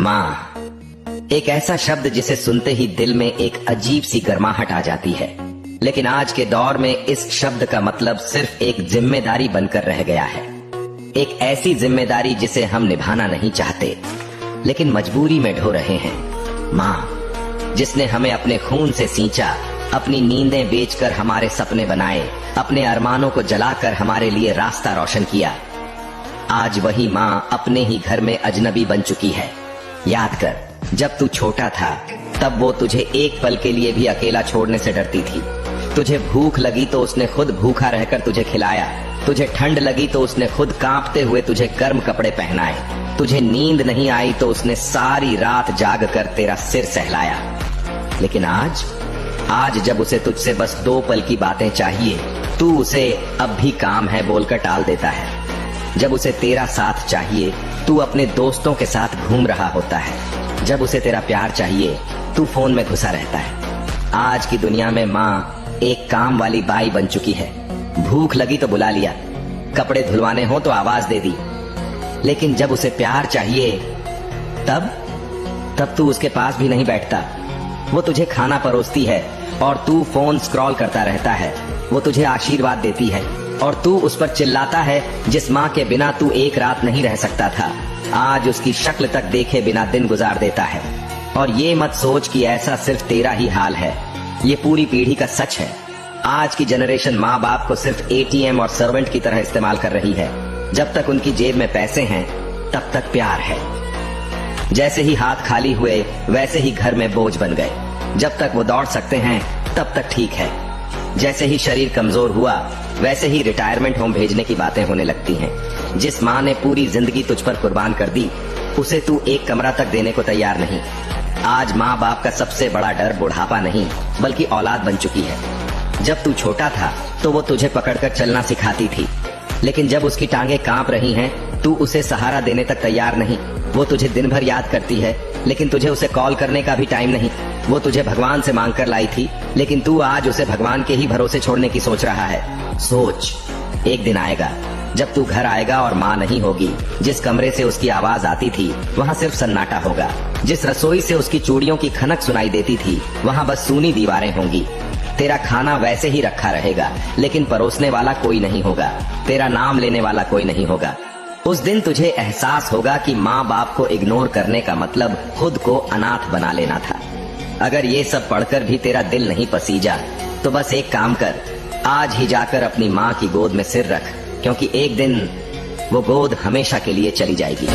माँ एक ऐसा शब्द जिसे सुनते ही दिल में एक अजीब सी गर्माहट आ जाती है। लेकिन आज के दौर में इस शब्द का मतलब सिर्फ एक जिम्मेदारी बनकर रह गया है। एक ऐसी जिम्मेदारी जिसे हम निभाना नहीं चाहते लेकिन मजबूरी में ढो रहे हैं। माँ जिसने हमें अपने खून से सींचा, अपनी नींदें बेचकर हमारे सपने बनाए, अपने अरमानों को जलाकर हमारे लिए रास्ता रोशन किया। आज वही माँ अपने ही घर में अजनबी बन चुकी है। याद कर, जब तू छोटा था तब वो तुझे एक पल के लिए भी अकेला छोड़ने से डरती थी। तुझे भूख लगी तो उसने खुद भूखा रहकर तुझे खिलाया। तुझे ठंड लगी तो उसने खुद कांपते हुए तुझे गर्म कपड़े पहनाए। तुझे नींद नहीं आई तो उसने सारी रात जाग कर तेरा सिर सहलाया। लेकिन आज जब उसे तुझसे बस 2 पल की बातें चाहिए, तू उसे अब भी काम है बोलकर टाल देता है। जब उसे तेरा साथ चाहिए, तू अपने दोस्तों के साथ घूम रहा होता है। जब उसे तेरा प्यार चाहिए, तू फोन में घुसा रहता है। आज की दुनिया में माँ एक काम वाली बाई बन चुकी है। भूख लगी तो बुला लिया, कपड़े धुलवाने हो तो आवाज दे दी। लेकिन जब उसे प्यार चाहिए तब तू उसके पास भी नहीं बैठता। वो तुझे खाना परोसती है और तू फोन स्क्रॉल करता रहता है। वो तुझे आशीर्वाद देती है और तू उस पर चिल्लाता है जिस माँ के बिना तू एक रात नहीं रह सकता था। आज उसकी शक्ल तक देखे बिना दिन गुजार देता है। और ये मत सोच कि ऐसा सिर्फ तेरा ही हाल है, ये पूरी पीढ़ी का सच है। आज की जनरेशन माँ बाप को सिर्फ एटीएम और सर्वेंट की तरह इस्तेमाल कर रही है। जब तक उनकी जेब में पैसे हैं तब तक प्यार है। जैसे ही हाथ खाली हुए वैसे ही घर में बोझ बन गए। जब तक वो दौड़ सकते हैं तब तक ठीक है। जैसे ही शरीर कमजोर हुआ वैसे ही रिटायरमेंट होम भेजने की बातें होने लगती हैं। जिस माँ ने पूरी जिंदगी तुझ पर कुर्बान कर दी, उसे तू एक कमरा तक देने को तैयार नहीं। आज माँ बाप का सबसे बड़ा डर बुढ़ापा नहीं बल्कि औलाद बन चुकी है। जब तू छोटा था तो वो तुझे पकड़कर चलना सिखाती थी, लेकिन जब उसकी टांगे कांप रही हैं, तू उसे सहारा देने तक तैयार नहीं। वो तुझे दिन भर याद करती है लेकिन तुझे उसे कॉल करने का भी टाइम नहीं। वो तुझे भगवान से मांग कर लाई थी, लेकिन तू आज उसे भगवान के ही भरोसे छोड़ने की सोच रहा है। सोच, एक दिन आएगा जब तू घर आएगा और माँ नहीं होगी। जिस कमरे से उसकी आवाज आती थी वहाँ सिर्फ सन्नाटा होगा। जिस रसोई से उसकी चूड़ियों की खनक सुनाई देती थी वहाँ बस सूनी दीवारें होंगी। तेरा खाना वैसे ही रखा रहेगा लेकिन परोसने वाला कोई नहीं होगा। तेरा नाम लेने वाला कोई नहीं होगा। उस दिन तुझे एहसास होगा कि माँ बाप को इग्नोर करने का मतलब खुद को अनाथ बना लेना था। अगर ये सब पढ़कर भी तेरा दिल नहीं पसीजा तो बस एक काम कर, आज ही जाकर अपनी माँ की गोद में सिर रख, क्योंकि एक दिन वो गोद हमेशा के लिए चली जाएगी।